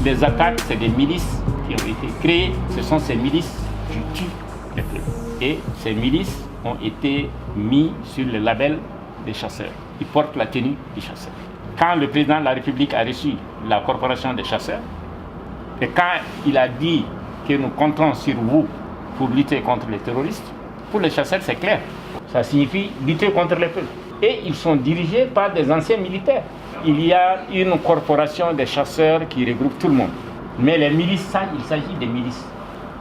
des attaques, c'est des milices qui ont été créées. Ce sont ces milices qui tuent les peuples. Et ces milices ont été mis sur le label des chasseurs. Ils portent la tenue des chasseurs. Quand le président de la République a reçu la corporation des chasseurs, et quand il a dit que nous comptons sur vous pour lutter contre les terroristes, pour les chasseurs c'est clair. Ça signifie lutter contre les peuples. Et ils sont dirigés par des anciens militaires. Il y a une corporation des chasseurs qui regroupe tout le monde. Mais les milices, ça, il s'agit des milices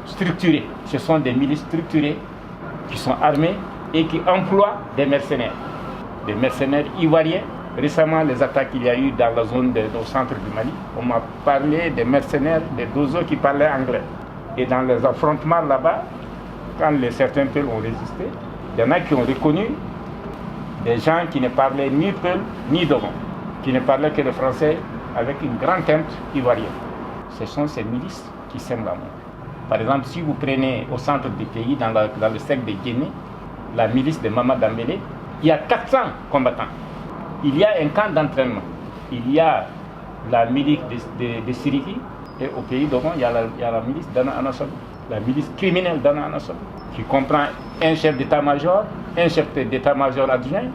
structurées. Ce sont des milices structurées qui sont armées et qui emploient des mercenaires ivoiriens. Récemment, les attaques qu'il y a eu dans la zone au centre du Mali, on m'a parlé des mercenaires, des Dozo qui parlaient anglais. Et dans les affrontements là-bas, quand certains peuples ont résisté, il y en a qui ont reconnu des gens qui ne parlaient ni Peul ni Dogon, qui ne parlaient que le français avec une grande teinte ivoirienne. Ce sont ces milices qui sèment la mort. Par exemple, si vous prenez au centre du pays, dans le secteur de Guinée, la milice de Mama Dambélé, il y a 400 combattants. Il y a un camp d'entraînement. Il y a la milice de Siriki, et au pays d'Ogon, il y a la milice d'Ana Anassab, la milice criminelle d'Ana Anassab, qui comprend un chef d'état-major, un chef d'état-major adjoint,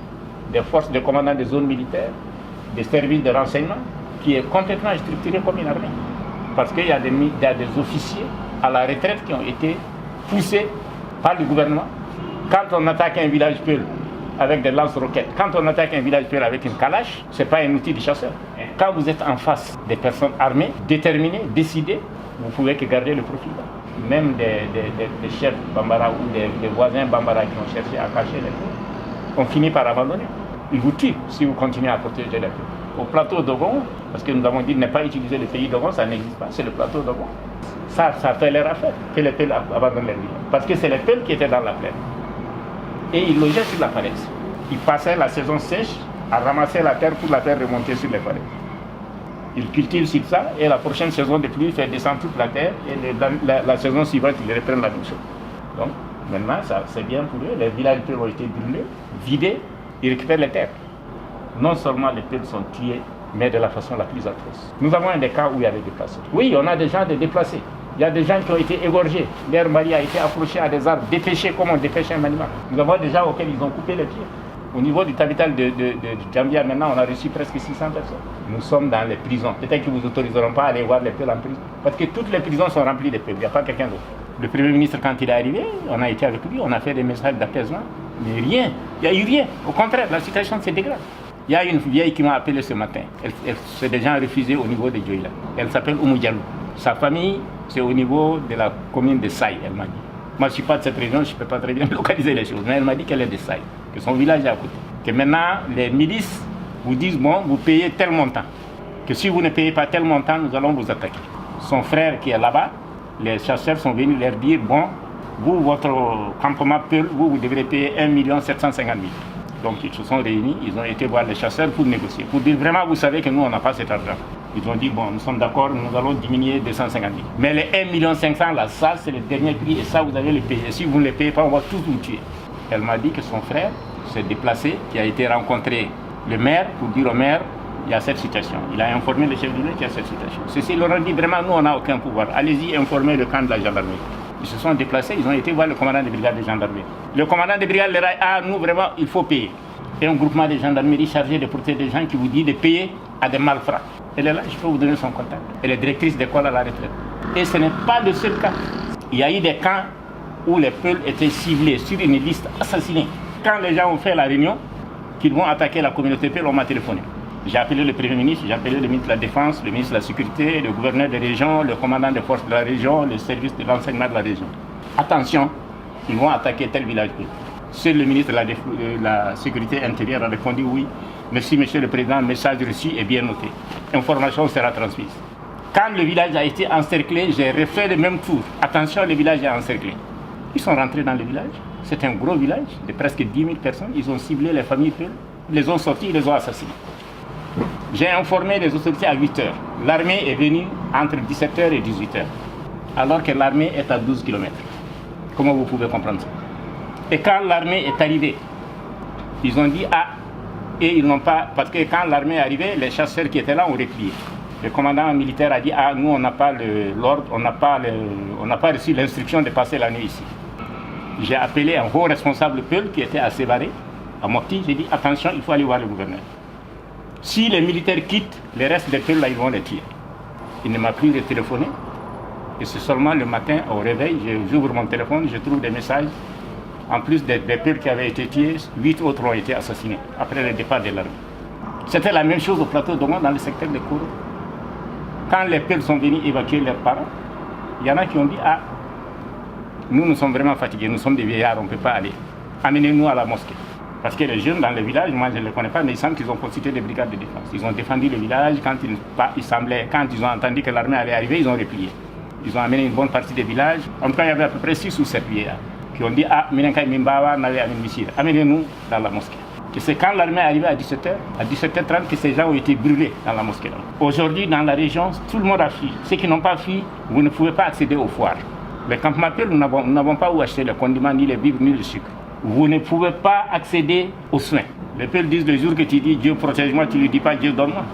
des forces de commandement des zones militaires, des services de renseignement, qui est complètement structuré comme une armée. Parce qu'il y a des officiers à la retraite qui ont été poussés par le gouvernement. Quand on attaque un village peul avec des lance-roquettes, quand on attaque un village peul avec une calache, ce n'est pas un outil de chasseur. Quand vous êtes en face des personnes armées, déterminées, décidées, vous ne pouvez que garder le profil. Même des chefs Bambara ou des voisins Bambara qui ont cherché à cacher les peuples, ont fini par abandonner. Ils vous tuent si vous continuez à protéger les peuples. Au plateau d'Ogon, parce que nous avons dit ne pas utiliser le pays d'Ogon, ça n'existe pas, c'est le plateau d'Ogon. Ça fait leur affaire que les peuples abandonnent les villes. Parce que c'est les peuples qui étaient dans la plaine. Et ils logeaient sur la falaise. Ils passaient la saison sèche à ramasser la terre pour la faire remonter sur les falaises. Ils cultivent sur ça et la prochaine saison de pluie fait descendre toute la terre et la saison suivante ils reprennent la même chose. Donc maintenant c'est bien pour eux, les villages ont été brûlés, vidés, ils récupèrent les terres. Non seulement les peuples sont tués, mais de la façon la plus atroce. Nous avons des cas où il y avait des déplacés. Oui, on a des gens déplacés. Il y a des gens qui ont été égorgés. Leur mari a été accroché à des arbres, dépêché comme on dépêche un animal. Nous avons des gens auxquels ils ont coupé les pieds. Au niveau du capital de Djambia, maintenant, on a reçu presque 600 personnes. Nous sommes dans les prisons. Peut-être qu'ils ne vous autoriseront pas à aller voir les peuples en prison. Parce que toutes les prisons sont remplies de peuples. Il n'y a pas quelqu'un d'autre. Le Premier ministre, quand il est arrivé, on a été avec lui, on a fait des messages d'apaisement. Mais rien. Il n'y a eu rien. Au contraire, la situation se dégrade. Il y a une vieille qui m'a appelé ce matin. C'est des gens refusés au niveau de Djoïla. Elle s'appelle Oumou Diallo. Sa famille, c'est au niveau de la commune de Saï, elle m'a dit. Moi, je ne suis pas de cette région, je ne peux pas très bien localiser les choses. Mais elle m'a dit qu'elle est de Saï, que son village est à côté. Que maintenant, les milices vous disent, bon, vous payez tel montant. Que si vous ne payez pas tel montant, nous allons vous attaquer. Son frère qui est là-bas, les chasseurs sont venus leur dire, bon, vous, votre campement Peul, vous devrez payer 1 750 000. Donc ils se sont réunis, ils ont été voir les chasseurs pour négocier. Pour dire vraiment, vous savez que nous, on n'a pas cet argent. Ils ont dit, bon, nous sommes d'accord, nous allons diminuer 250 000. Mais les 1 500 000, là, ça, c'est le dernier prix et ça, vous allez le payer. Si vous ne le payez pas, on va tous vous tuer. Elle m'a dit que son frère s'est déplacé, qui a été rencontrer le maire pour dire au maire, il y a cette situation. Il a informé le chef du village qu'il y a cette situation. Ceci, ils leur ont dit, vraiment, nous, on n'a aucun pouvoir. Allez-y, informez le camp de la gendarmerie. Ils se sont déplacés, ils ont été voir le commandant de brigade de gendarmerie. Le commandant de brigade leur a dit, ah, nous, vraiment, il faut payer. Et un groupement de gendarmerie chargé de protéger des gens qui vous dit de payer à des malfrats. Elle est là, je peux vous donner son contact. Elle est directrice d'école à la retraite. Et ce n'est pas le seul cas. Il y a eu des camps où les peuples étaient ciblés sur une liste assassinée. Quand les gens ont fait la réunion, qu'ils vont attaquer la communauté peul, on m'a téléphoné. J'ai appelé le Premier ministre, j'ai appelé le ministre de la Défense, le ministre de la Sécurité, le gouverneur de région, le commandant des forces de la région, le service de l'enseignement de la région. Attention, ils vont attaquer tel village. Seul le ministre de la Sécurité intérieure a répondu oui. Merci, monsieur le président, message reçu et bien noté. Information sera transmise. Quand le village a été encerclé, j'ai refait le même tour. Attention, le village est encerclé. Ils sont rentrés dans le village. C'est un gros village de presque 10 000 personnes. Ils ont ciblé les familles peul, les ont sortis, ils les ont assassinés. J'ai informé les autorités à 8 h. L'armée est venue entre 17 h et 18 h. Alors que l'armée est à 12 km. Comment vous pouvez comprendre ça? Et quand l'armée est arrivée, ils ont dit ah, et ils n'ont pas, parce que quand l'armée est arrivée, les chasseurs qui étaient là ont replié. Le commandant militaire a dit, ah, nous, on n'a pas l'ordre, on n'a pas reçu l'instruction de passer la nuit ici. J'ai appelé un haut responsable Peul qui était à Sévaré, à Mopti. J'ai dit, attention, il faut aller voir le gouverneur. Si les militaires quittent, les restes des Peul, là, ils vont les tuer. Il ne m'a plus téléphoné. Et c'est seulement le matin, au réveil, j'ouvre mon téléphone, je trouve des messages. En plus des Peul qui avaient été tués, 8 autres ont été assassinés après le départ de l'armée. C'était la même chose au plateau d'Oman, dans le secteur de Kourou. Quand les Peul sont venus évacuer leurs parents, il y en a qui ont dit, ah, nous sommes vraiment fatigués, nous sommes des vieillards, on ne peut pas aller. Amenez-nous à la mosquée. Parce que les jeunes dans le village, moi je ne les connais pas, mais il semble qu'ils ont constitué des brigades de défense. Ils ont défendu le village, quand ils ont entendu que l'armée allait arriver, ils ont replié. Ils ont amené une bonne partie des villages. En tout cas, il y avait à peu près 6 ou 7 vieillards qui ont dit, ah, amenez-nous dans la mosquée. Et c'est quand l'armée est arrivée à 17h, à 17h30, que ces gens ont été brûlés dans la mosquée. Aujourd'hui, dans la région, tout le monde a fui. Ceux qui n'ont pas fui, vous ne pouvez pas accéder aux foires. Les campements Peul, nous n'avons pas où acheter les condiments, ni les vivres, ni le sucre. Vous ne pouvez pas accéder aux soins. Les Peul disent le jour que tu dis Dieu protège-moi, tu ne lui dis pas Dieu donne-moi.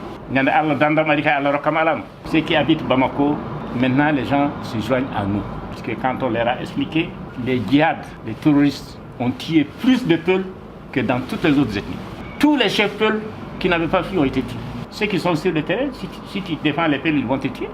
Ceux qui habitent Bamako, maintenant les gens se joignent à nous. Parce que quand on leur a expliqué, les djihad, les terroristes ont tué plus de Peul que dans toutes les autres ethnies. Tous les chefs Peul qui n'avaient pas fui ont été tués. Ceux qui sont sur le terrain, si tu défends les Peul, ils vont te tuer.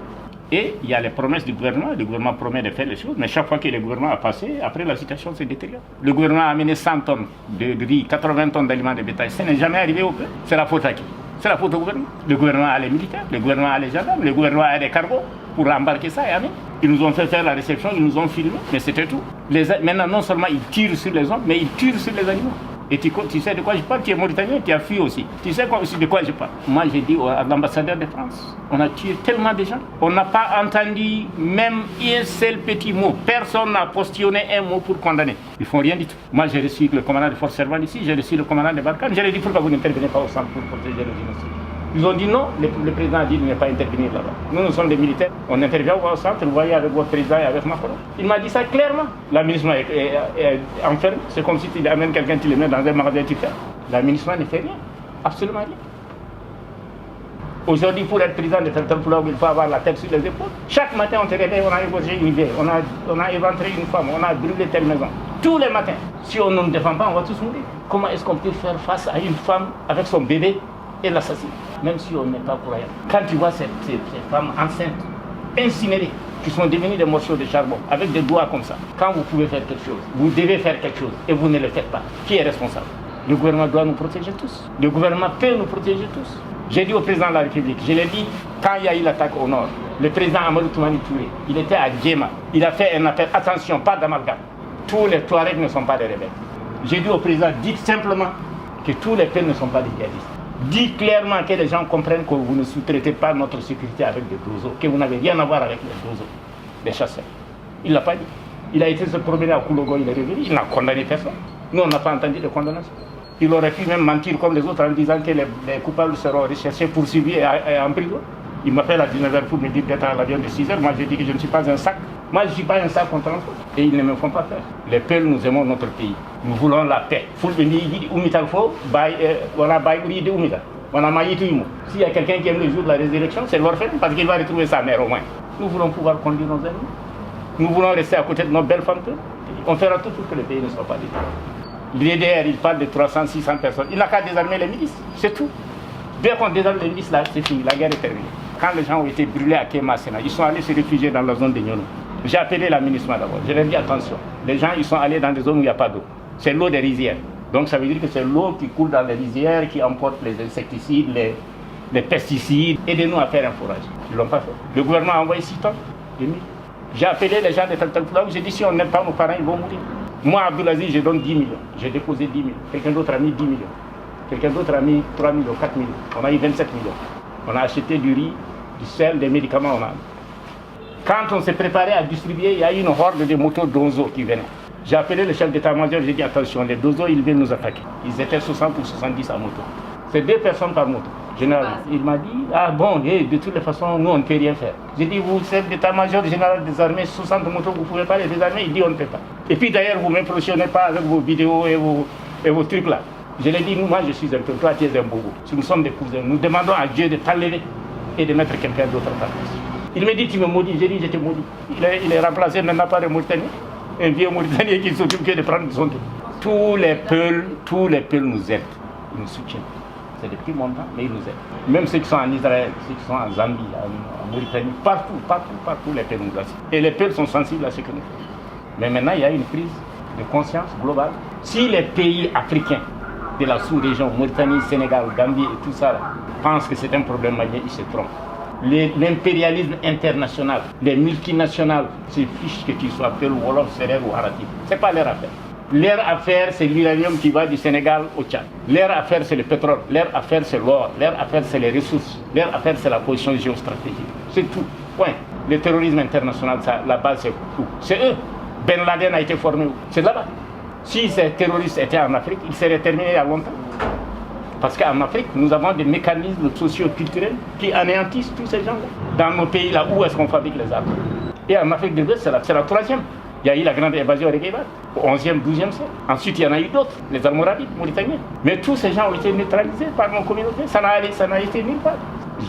Et il y a les promesses du gouvernement. Le gouvernement promet de faire les choses, mais chaque fois que le gouvernement a passé, après la situation se détériore. Le gouvernement a amené 100 tonnes de riz, 80 tonnes d'aliments de bétail. Ça n'est jamais arrivé au Peul. C'est la faute à qui? C'est la faute au gouvernement. Le gouvernement a les militaires, le gouvernement a les gendarmes, le gouvernement a des cargos pour embarquer ça et amener. Ils nous ont fait faire la réception, ils nous ont filmé, mais c'était tout. Maintenant, non seulement ils tirent sur les hommes, mais ils tirent sur les animaux. Et tu sais de quoi je parle, tu es mauritanien, tu as fui aussi. Tu sais de quoi je parle. Moi, j'ai dit à l'ambassadeur de France, on a tué tellement de gens. On n'a pas entendu même un seul petit mot. Personne n'a postillonné un mot pour condamner. Ils ne font rien du tout. Moi, j'ai reçu le commandant de force servante ici, j'ai reçu le commandant de Barkhane. Je lui ai dit, pourquoi vous n'intervenez pas au centre pour protéger les innocents? Ils ont dit non, le président a dit de ne pas intervenir là-bas. Nous sommes des militaires, on intervient au centre, vous voyez avec votre président et avec Macron. Il m'a dit ça clairement. La ministre est enfermée, c'est comme si tu amènes quelqu'un, tu le mets dans un magasin, tu fais. La ministre ne fait rien, absolument rien. Aujourd'hui, pour être président de Taltal Poulaou, il faut avoir la tête sur les épaules. Chaque matin, on te réveille, on a égorgé une vieille, on a éventré une femme, on a brûlé telle maison. Tous les matins. Si on ne nous défend pas, on va tous mourir. Comment est-ce qu'on peut faire face à une femme avec son bébé et l'assassiner, même si on n'est pas croyant? Quand tu vois ces femmes enceintes, incinérées, qui sont devenues des morceaux de charbon, avec des doigts comme ça, quand vous pouvez faire quelque chose, vous devez faire quelque chose, et vous ne le faites pas, qui est responsable? Le gouvernement doit nous protéger tous. Le gouvernement peut nous protéger tous. J'ai dit au président de la République, je l'ai dit quand il y a eu l'attaque au nord, le président Amadou Toumani Touré, il était à Djema, il a fait un appel, attention, pas d'amalgame. Tous les Touaregs ne sont pas des rebelles. J'ai dit au président, dites simplement que tous les Peul ne sont pas des djihadistes. Dites clairement que les gens comprennent que vous ne sous-traitez pas notre sécurité avec des dozos, que vous n'avez rien à voir avec les dozos, les chasseurs. Il ne l'a pas dit. Il a été se promener à Koulogo, il est revenu, il n'a condamné personne. Nous, on n'a pas entendu de condamnation. Il aurait pu même mentir comme les autres en disant que les coupables seront recherchés, poursuivis et en prison. Il m'appelle à 19h pour me dire d'être à l'avion de 6h. Moi, je dis que je ne suis pas un sac. Moi, je ne suis pas un sac contre transport. Et ils ne me font pas faire. Les Peuls, nous aimons notre pays. Nous voulons la paix. S'il y a quelqu'un qui aime le jour de la résurrection, c'est l'orphelin, parce qu'il va retrouver sa mère au moins. Nous voulons pouvoir conduire nos ennemis. Nous voulons rester à côté de nos belles femmes. On fera tout pour que le pays ne soit pas détruit. L'IDR, il parle de 300, 600 personnes. Il n'a qu'à désarmer les milices, c'est tout. Dès qu'on désarme les milices, là, c'est fini, la guerre est terminée. Quand les gens ont été brûlés à Kemasena, ils sont allés se réfugier dans la zone de Nyono. J'ai appelé la ministre d'abord, je leur ai dit attention, les gens ils sont allés dans des zones où il n'y a pas d'eau. C'est l'eau des rizières. Donc ça veut dire que c'est l'eau qui coule dans les rizières, qui emporte les insecticides, les pesticides. Aidez-nous à faire un forage. Ils ne l'ont pas fait. Le gouvernement a envoyé 6 tonnes de mille. J'ai appelé les gens de Taltal Poulaou, j'ai dit si on n'aide pas nos parents, ils vont mourir. Moi, Abdoulaziz, je donne 10 millions. J'ai déposé 10 millions. Quelqu'un d'autre a mis 10 millions. Quelqu'un d'autre a mis 3 millions, 4 millions. On a eu 27 millions. On a acheté du riz, du sel, des médicaments. Quand on s'est préparé à distribuer, il y a eu une horde de motos d'Onzo qui venaient. J'ai appelé le chef d'état-major, j'ai dit attention, les Dozo, ils viennent nous attaquer. Ils étaient 60 ou 70 à moto. C'est 2 personnes par moto, généralement. Il m'a dit, ah bon, de toutes les façons, nous, on ne peut rien faire. J'ai dit, vous, chef d'état-major général des armées, 60 motos, vous ne pouvez pas les désarmer. Il dit, on ne peut pas. Et puis d'ailleurs, vous ne m'impressionnez pas avec vos vidéos et vos trucs là. Je l'ai dit, moi, je suis un peu, toi, tu es un bobo. Si nous sommes des cousins, nous demandons à Dieu de t'enlever. et de mettre quelqu'un d'autre à ta place. Il me dit, tu me maudis. J'ai dit, je te maudis. Il est remplacé maintenant par un Mauritanien. Un vieux Mauritanien qui s'occupe que de prendre son tour. Tous les peuples nous aident. Ils nous soutiennent. C'est depuis longtemps, mais ils nous aident. Même ceux qui sont en Israël, ceux qui sont en Zambie, en Mauritanie, partout, les peuples nous assistent. Et les peuples sont sensibles à ce que nous faisons. Mais maintenant, il y a une prise de conscience globale. Si les pays africains de la sous-région, Mauritanie, Sénégal, Gambie et tout ça, pensent que c'est un problème malien, ils se trompent. L'impérialisme international, les multinationales se fichent que tu sois Peul, Wolof, Serer ou Harati. Ce n'est pas leur affaire. Leur affaire, c'est l'uranium qui va du Sénégal au Tchad. Leur affaire, c'est le pétrole. Leur affaire, c'est l'or. Leur affaire, c'est les ressources. Leur affaire, c'est la position géostratégique. C'est tout. Point. Le terrorisme international, ça, la base, c'est où? C'est eux. Ben Laden a été formé où? C'est là-bas. Si ces terroristes étaient en Afrique, ils seraient terminés il y a longtemps. Parce qu'en Afrique, nous avons des mécanismes socio-culturels qui anéantissent tous ces gens-là. Dans nos pays, là, où est-ce qu'on fabrique les armes? Et en Afrique de l'Ouest, c'est la troisième. Il y a eu la grande évasion Regueïba, au 11e, 12e siècle. Ensuite, il y en a eu d'autres, les Almoravides, Mauritaniens. Mais tous ces gens ont été neutralisés par nos communautés. Ça n'a été nulle part.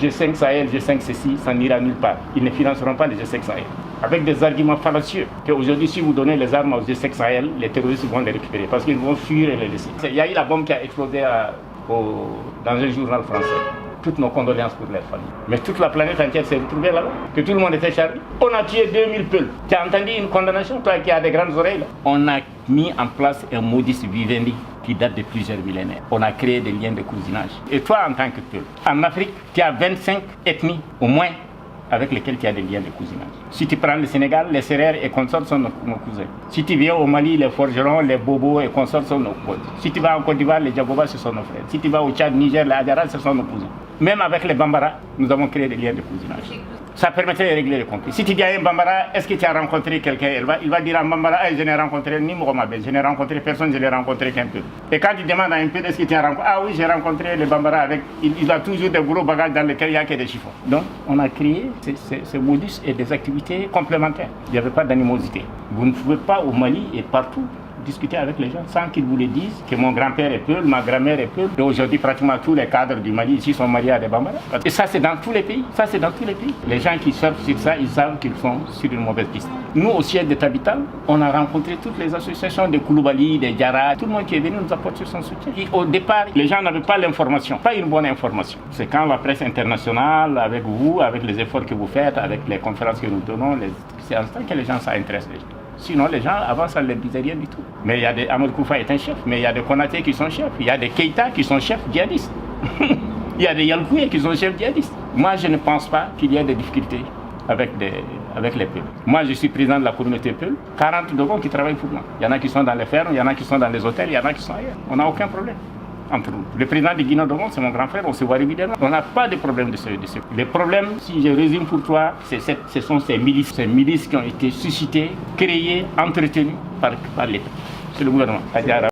G5 Sahel, G5 ceci, ça n'ira nulle part. Ils ne financeront pas les G5 Sahel. Avec des arguments fallacieux. Qu'aujourd'hui, si vous donnez les armes aux G5 Sahel, les terroristes vont les récupérer parce qu'ils vont fuir et les laisser. Il y a eu la bombe qui a explosé dans un journal français. Toutes nos condoléances pour les familles. Mais toute la planète entière s'est retrouvée là-bas. Que tout le monde était chargé. On a tué 2000 peuples. Tu as entendu une condamnation, toi qui as des grandes oreilles là? On a mis en place un modus vivendi qui date de plusieurs millénaires. On a créé des liens de cousinage. Et toi, en tant que peuple, en Afrique, tu as 25 ethnies au moins avec lesquelles tu as des liens de cousinage. Si tu prends le Sénégal, les Sérères et consorts sont nos cousins. Si tu viens au Mali, les Forgerons, les Bobos et consorts sont nos cousins. Si tu vas en Côte d'Ivoire, les Djabobas, ce sont nos frères. Si tu vas au Tchad, Niger, les Adjaras, ce sont nos cousins. Même avec les Bambara, nous avons créé des liens de cousinage. Ça permettait de régler les conflits. Si tu dis à un Bambara, est-ce que tu as rencontré quelqu'un? Il va dire à Bambara, je n'ai rencontré ni Mohamed, je n'ai rencontré personne, je n'ai rencontré qu'un peu. Et quand tu demandes à un peu, est-ce que tu as rencontré? Ah oui, j'ai rencontré les Bambara avec. Il a toujours des gros bagages dans lesquels il n'y a que des chiffons. Donc, on a créé ces modus et des activités complémentaires. Il n'y avait pas d'animosité. Vous ne pouvez pas au Mali et partout discuter avec les gens sans qu'ils vous le disent que mon grand-père est Peul, ma grand-mère est Peul. Et aujourd'hui, pratiquement tous les cadres du Mali ici sont mariés à des Bambara. Et ça, c'est dans tous les pays. Ça, c'est dans tous les pays. Les gens qui surfent sur ça, ils savent qu'ils sont sur une mauvaise piste. Nous, au siège de Tabital, on a rencontré toutes les associations de Koulibaly, des Diarra. Tout le monde qui est venu nous apporter son soutien. Et au départ, les gens n'avaient pas l'information, pas une bonne information. C'est quand la presse internationale, avec vous, avec les efforts que vous faites, avec les conférences que nous donnons, c'est en ce temps que les gens s'intéressent. Sinon, les gens, avant, ça ne leur disait rien du tout. Mais il y a des... Amadou Koufa est un chef, mais il y a des Konaté qui sont chefs. Il y a des Keïta qui sont chefs djihadistes. Il y a des Yalkoué qui sont chefs djihadistes. Moi, je ne pense pas qu'il y ait des difficultés avec les peuples. Moi, je suis président de la communauté Peul. 40 Dogons qui travaillent pour moi. Il y en a qui sont dans les fermes, il y en a qui sont dans les hôtels, il y en a qui sont ailleurs. On n'a aucun problème entre nous. Le président de Guinée-Dogon, c'est mon grand frère, on se voit régulièrement. On n'a pas de problème de ce. Les problèmes, si je résume pour toi, ce sont ces milices qui ont été suscitées, créées, entretenues par l'État. C'est le gouvernement.